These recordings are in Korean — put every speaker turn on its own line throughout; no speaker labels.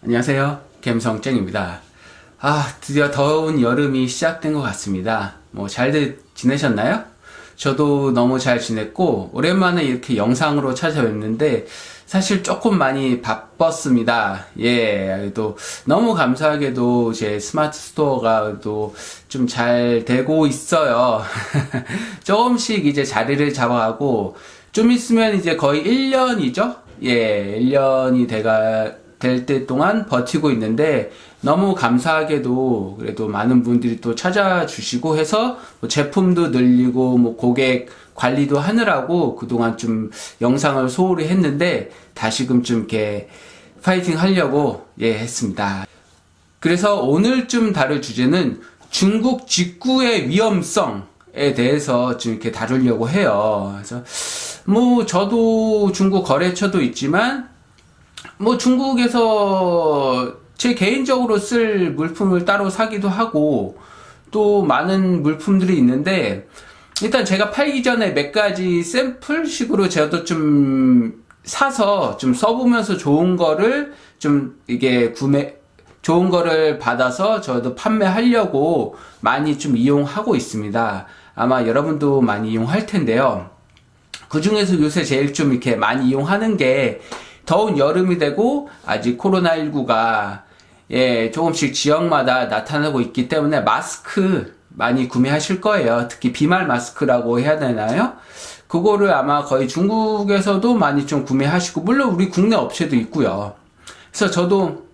안녕하세요. 갬성쨍입니다. 드디어 더운 여름이 시작된 것 같습니다. 잘들 지내셨나요? 저도 너무 잘 지냈고, 오랜만에 이렇게 영상으로 찾아뵙는데, 사실 조금 많이 바빴습니다. 또 너무 감사하게도 제 스마트 스토어가 또 좀 잘 되고 있어요. 조금씩 이제 자리를 잡아가고, 좀 있으면 이제 거의 1년이죠? 1년이 될 때 동안 버티고 있는데 너무 감사하게도 그래도 많은 분들이 또 찾아주시고 해서 제품도 늘리고 고객 관리도 하느라고 그동안 좀 영상을 소홀히 했는데 다시금 좀 이렇게 파이팅 하려고 했습니다. 그래서 오늘 좀 다룰 주제는 중국 직구의 위험성에 대해서 좀 이렇게 다루려고 해요. 그래서 저도 중국 거래처도 있지만 중국에서 제 개인적으로 쓸 물품을 따로 사기도 하고 또 많은 물품들이 있는데 일단 제가 팔기 전에 몇 가지 샘플식으로 저도 좀 사서 좀 써보면서 좋은 거를 좀 이게 좋은 거를 받아서 저도 판매하려고 많이 좀 이용하고 있습니다. 아마 여러분도 많이 이용할 텐데요. 그 중에서 요새 제일 좀 이렇게 많이 이용하는 게 더운 여름이 되고 아직 코로나19가 조금씩 지역마다 나타나고 있기 때문에 마스크 많이 구매하실 거예요. 특히 비말 마스크라고 해야 되나요? 그거를 아마 거의 중국에서도 많이 좀 구매하시고 물론 우리 국내 업체도 있고요. 그래서 저도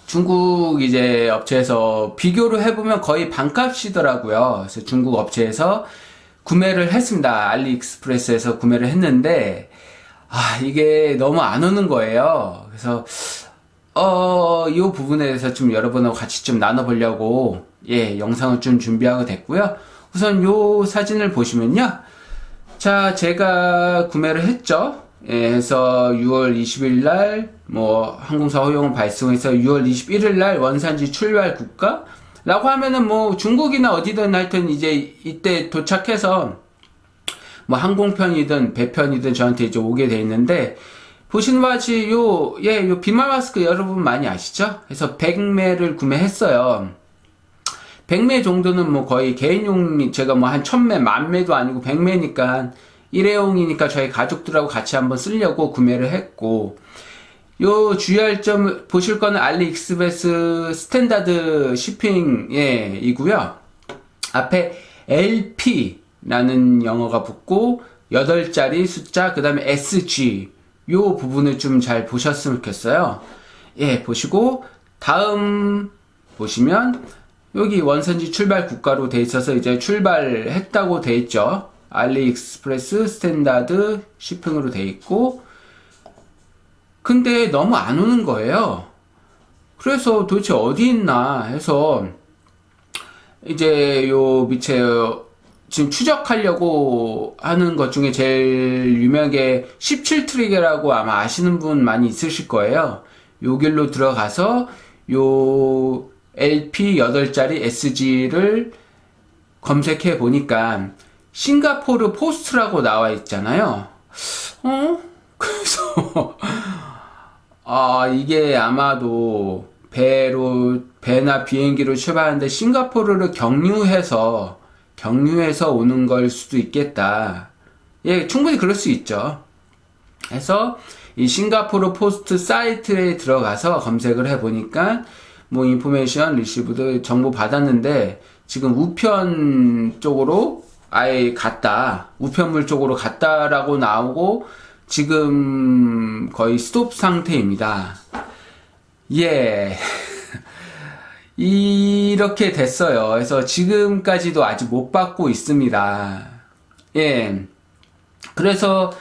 중국 이제 업체에서 비교를 해보면 거의 반값이더라고요. 그래서 중국 업체에서 구매를 했습니다. 알리익스프레스에서 구매를 했는데 이게 너무 안 오는 거예요. 그래서, 이 부분에 대해서 좀 여러분하고 같이 좀 나눠보려고, 영상을 좀 준비하게 됐고요. 우선 요 사진을 보시면요. 자, 제가 구매를 했죠. 해서 6월 20일 날, 항공사 허용을 발송해서 6월 21일 날 원산지 출발 국가? 라고 하면은 중국이나 어디든 하여튼 이제 이때 도착해서 항공편이든 배편이든 저한테 이제 오게 돼 있는데 보시는 바와 같이 요 비말 마스크 여러분 많이 아시죠? 그래서 100매를 구매했어요. 100매 정도는 거의 개인용 제가 한 1000매, 10,000매도 아니고 100매니까 일회용이니까 저희 가족들하고 같이 한번 쓰려고 구매를 했고 요 주의할 점 보실 거는 알리익스프레스 스탠다드 쇼핑 이고요. 앞에 LP 라는 영어가 붙고 8자리 숫자 그 다음에 SG 요 부분을 좀 잘 보셨으면 좋겠어요. 보시고 다음 보시면 여기 원산지 출발 국가로 돼 있어서 이제 출발했다고 돼 있죠. 알리익스프레스 스탠다드 쇼핑으로 돼 있고 근데 너무 안 오는 거예요. 그래서 도대체 어디 있나 해서 이제 요 밑에 지금 추적하려고 하는 것 중에 제일 유명하게 17트리게라고 아마 아시는 분 많이 있으실 거예요. 요 길로 들어가서 요 LP 8자리 SG를 검색해 보니까 싱가포르 포스트라고 나와 있잖아요. 그래서 이게 아마도 배나 비행기로 출발하는데 싱가포르를 경유해서 오는 걸 수도 있겠다. 충분히 그럴 수 있죠. 그래서 이 싱가포르 포스트 사이트에 들어가서 검색을 해보니까 인포메이션 리시브드 정보 받았는데 지금 우편 쪽으로 아예 갔다. 우편물 쪽으로 갔다라고 나오고 지금 거의 스톱 상태입니다. 이렇게 됐어요. 그래서 지금까지도 아직 못 받고 있습니다. 그래서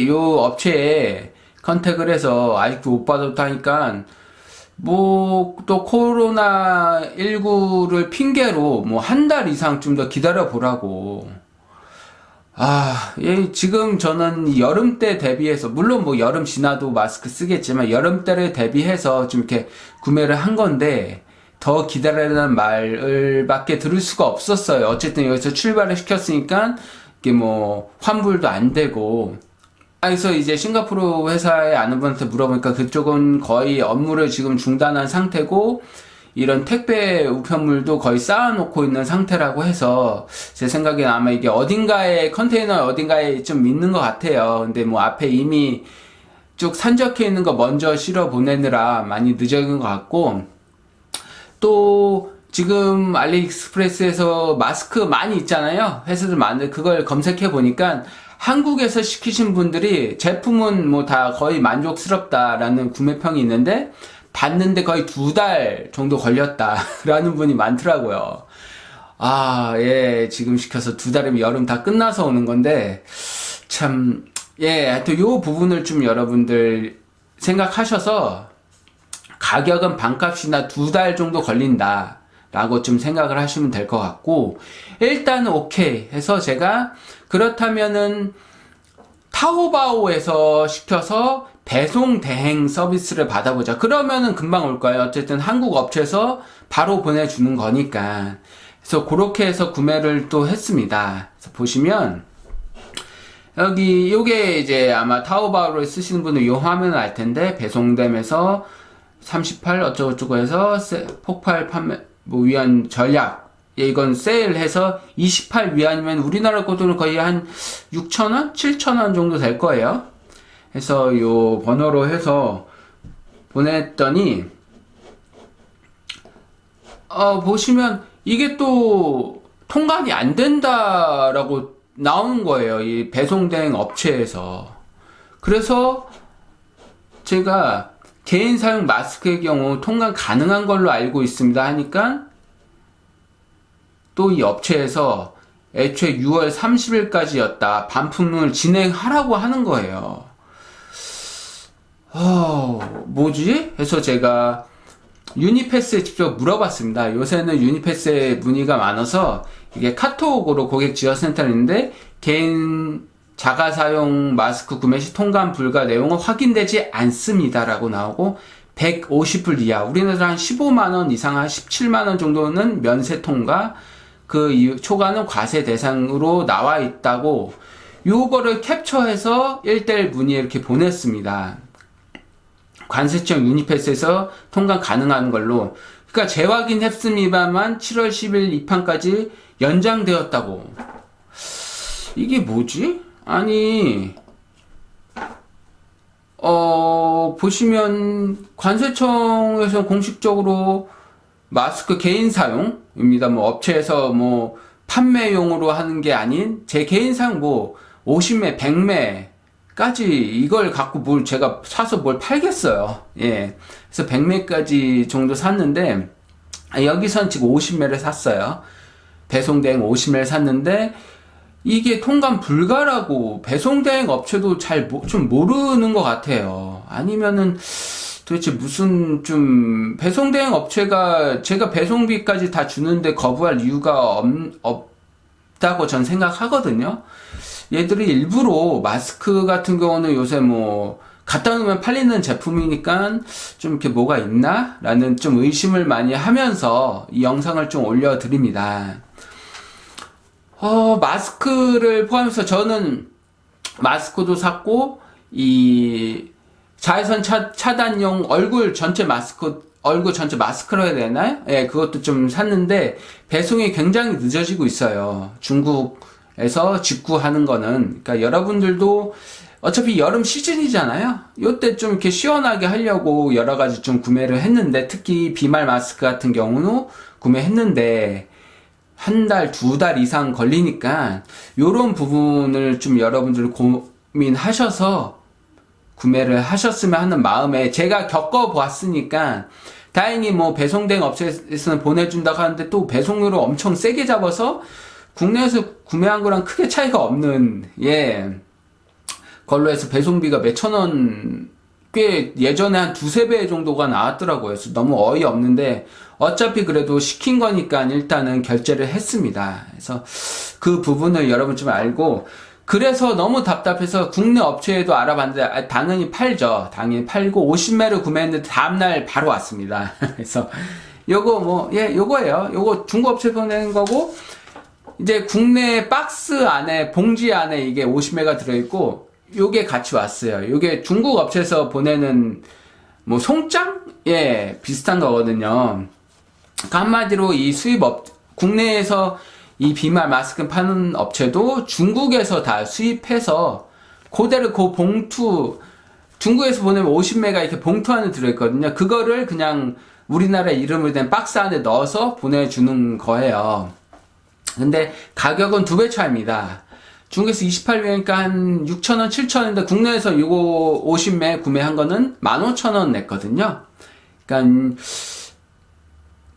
요 업체에 컨택을 해서 아직도 못 받았다니까 또 코로나19를 핑계로 한 달 이상 좀 더 기다려 보라고. 지금 저는 여름 때 대비해서 물론 여름 지나도 마스크 쓰겠지만 여름 때를 대비해서 좀 이렇게 구매를 한 건데 더 기다리라는 말을 밖에 들을 수가 없었어요. 어쨌든 여기서 출발을 시켰으니까 이게 환불도 안 되고 그래서 이제 싱가포르 회사에 아는 분한테 물어보니까 그쪽은 거의 업무를 지금 중단한 상태고 이런 택배 우편물도 거의 쌓아놓고 있는 상태라고 해서 제 생각에는 아마 이게 어딘가에 컨테이너 어딘가에 좀 있는 것 같아요. 근데 뭐 앞에 이미 쭉 산적해 있는 거 먼저 실어 보내느라 많이 늦어진 것 같고 또 지금 알리익스프레스에서 마스크 많이 있잖아요. 회사들 많은데 그걸 검색해 보니까 한국에서 시키신 분들이 제품은 뭐 다 거의 만족스럽다라는 구매평이 있는데 봤는데 거의 2달 정도 걸렸다라는 분이 많더라고요. 예, 지금 시켜서 2달이면 여름 다 끝나서 오는 건데 참, 하여튼 요 부분을 좀 여러분들 생각하셔서 가격은 반값이나 2달 정도 걸린다 라고 좀 생각을 하시면 될 것 같고 일단은 오케이 해서 제가 그렇다면은 타오바오에서 시켜서 배송 대행 서비스를 받아보자. 그러면은 금방 올 거예요. 어쨌든 한국 업체에서 바로 보내주는 거니까. 그래서 그렇게 해서 구매를 또 했습니다. 그래서 보시면 여기 요게 이제 아마 타오바오를 쓰시는 분은 요 화면을 알 텐데 배송됨에서 38 어쩌고저쩌고 해서 폭발 판매 뭐 위안 전략 이건 세일해서 28 위안이면 우리나라 거돈은 거의 한 6,000원? 7,000원 정도 될 거예요. 해서 요 번호로 해서 보냈더니 보시면 이게 또 통관이 안 된다라고 나오는 거예요. 이 배송대행 업체에서. 그래서 제가 개인 사용 마스크의 경우 통관 가능한 걸로 알고 있습니다 하니까 또 이 업체에서 애초에 6월 30일까지였다. 반품을 진행하라고 하는 거예요. 뭐지? 해서 제가 유니패스에 직접 물어봤습니다. 요새는 유니패스에 문의가 많아서 이게 카톡으로 고객 지원센터를 있는데 개인 자가 사용 마스크 구매 시 통관 불가 내용은 확인되지 않습니다 라고 나오고 150불 이하 우리나라 한 15만원 이상 한 17만원 정도는 면세 통과 그 이후 초과는 과세 대상으로 나와 있다고 요거를 캡처해서 1대1 문의 이렇게 보냈습니다. 관세청 유니패스에서 통관 가능한 걸로 그러니까 재확인했습니다만 7월 10일 입항까지 연장되었다고. 이게 뭐지? 아니 보시면 관세청에서 공식적으로 마스크 개인 사용입니다. 뭐 업체에서 뭐 판매용으로 하는 게 아닌 제 개인 사용 뭐 50매, 100매까지 이걸 갖고 뭘 제가 사서 뭘 팔겠어요. 예. 그래서 100매까지 정도 샀는데 여기선 지금 50매를 샀어요. 배송대행 50매를 샀는데 이게 통관 불가라고 배송대행 업체도 좀 모르는 것 같아요. 아니면은 도대체 무슨 좀 배송대행 업체가 제가 배송비까지 다 주는데 거부할 이유가 없다고 전 생각하거든요. 얘들이 일부러 마스크 같은 경우는 요새 뭐 갖다 놓으면 팔리는 제품이니까 좀 이렇게 뭐가 있나? 라는 좀 의심을 많이 하면서 이 영상을 좀 올려드립니다. 마스크를 포함해서 저는 마스크도 샀고 이 자외선 차단용 얼굴 전체 마스크로 해야 되나요? 예, 그것도 좀 샀는데 배송이 굉장히 늦어지고 있어요. 중국에서 직구하는 거는. 그러니까 여러분들도 어차피 여름 시즌이잖아요. 요때 좀 이렇게 시원하게 하려고 여러 가지 좀 구매를 했는데 특히 비말 마스크 같은 경우는 구매했는데 한 달, 2달 이상 걸리니까 요런 부분을 좀 여러분들 고민하셔서 구매를 하셨으면 하는 마음에 제가 겪어보았으니까 다행히 뭐 배송대행 업체에서는 보내준다고 하는데 또 배송료를 엄청 세게 잡아서 국내에서 구매한 거랑 크게 차이가 없는 걸로 해서 배송비가 몇천 원 꽤 예전에 한 2~3배 정도가 나왔더라고요. 그래서 너무 어이없는데 어차피 그래도 시킨 거니까 일단은 결제를 했습니다. 그래서 그 부분을 여러분 좀 알고 그래서 너무 답답해서 국내 업체에도 알아봤는데 당연히 팔죠. 당연히 팔고 50매를 구매했는데 다음날 바로 왔습니다. 그래서 요거 요거예요. 요거 중국 업체 보내는 거고 이제 국내 박스 안에 봉지 안에 이게 50매가 들어있고 요게 같이 왔어요. 요게 중국 업체에서 보내는 뭐 송장? 예, 비슷한 거거든요. 그러니까 한마디로 이 국내에서 이 비말 마스크 파는 업체도 중국에서 다 수입해서 그대로 그 봉투, 중국에서 보내면 50메가 이렇게 봉투 안에 들어있거든요. 그거를 그냥 우리나라 이름을 된 박스 안에 넣어서 보내주는 거예요. 근데 가격은 2배 차이입니다. 중국에서 28배니까 한 6,000원, 7,000원인데 국내에서 이거 50매 구매한 거는 15,000원 냈거든요. 그러니까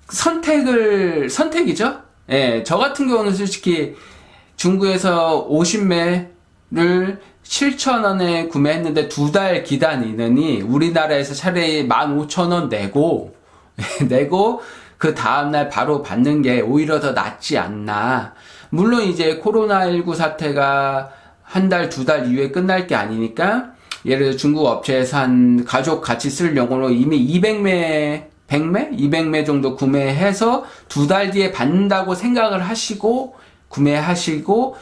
선택이죠. 예, 저 같은 경우는 솔직히 중국에서 50매를 7,000원에 구매했는데 2달 기다리느니 우리나라에서 차라리 15,000원 내고 그 다음날 바로 받는 게 오히려 더 낫지 않나. 물론 이제 코로나19 사태가 한 달, 2달 이후에 끝날 게 아니니까 예를 들어 중국 업체에서 한 가족 같이 쓸 용으로 이미 200매, 100매? 200매 정도 구매해서 2달 뒤에 받는다고 생각을 하시고 구매하시고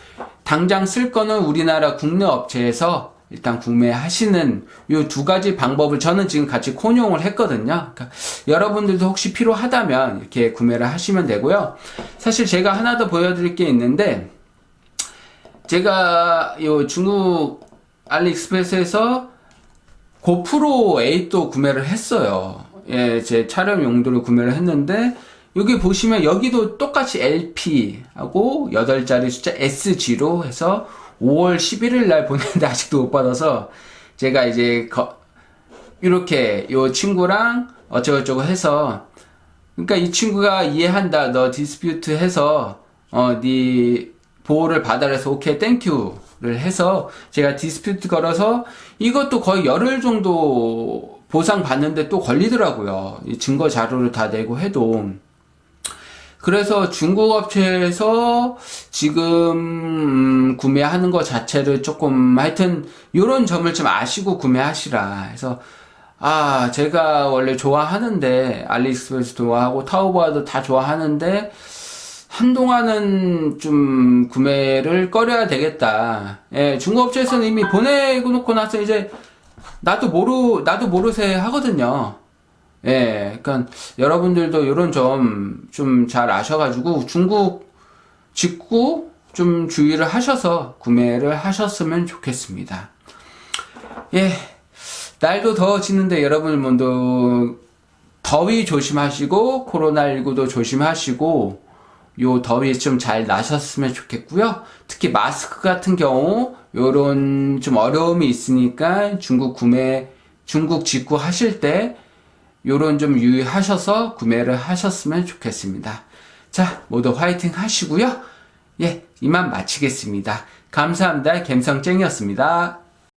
당장 쓸 거는 우리나라 국내 업체에서 일단 구매하시는 요 2가지 방법을 저는 지금 같이 혼용을 했거든요. 그러니까 여러분들도 혹시 필요하다면 이렇게 구매를 하시면 되고요. 사실 제가 하나 더 보여드릴 게 있는데 제가 요 중국 알리익스프레스에서 고프로 8도 구매를 했어요. 예, 제 촬영 용도로 구매를 했는데 여기 보시면 여기도 똑같이 LP하고 8자리 숫자 SG로 해서 5월 11일 날 보냈는데 아직도 못 받아서 제가 이제 이렇게 요 친구랑 어쩌고저쩌고 해서 그러니까 이 친구가 이해한다 너 디스퓨트 해서 네 보호를 받아라 해서 오케이 땡큐를 해서 제가 디스퓨트 걸어서 이것도 거의 열흘 정도 보상 받는데 또 걸리더라고요. 이 증거 자료를 다 내고 해도. 그래서 중국 업체에서 지금 구매하는 것 자체를 조금 하여튼 요런 점을 좀 아시고 구매하시라 해서 제가 원래 좋아하는데 알리익스프레스 좋아하고 타오바오도 다 좋아하는데 한동안은 좀 구매를 꺼려야 되겠다. 예, 중국 업체에서는 이미 보내고 놓고 나서 이제 나도 모르세 하거든요. 예, 그러니까 여러분들도 이런 점 좀 잘 아셔가지고 중국 직구 좀 주의를 하셔서 구매를 하셨으면 좋겠습니다. 예, 날도 더워지는데 여러분 모두 더위 조심하시고 코로나19도 조심하시고 요 더위 좀 잘 나셨으면 좋겠고요. 특히 마스크 같은 경우 요런 좀 어려움이 있으니까 중국 직구 하실 때 요런 좀 유의하셔서 구매를 하셨으면 좋겠습니다. 자, 모두 화이팅 하시고요. 예, 이만 마치겠습니다. 감사합니다. 갬성쟁이었습니다.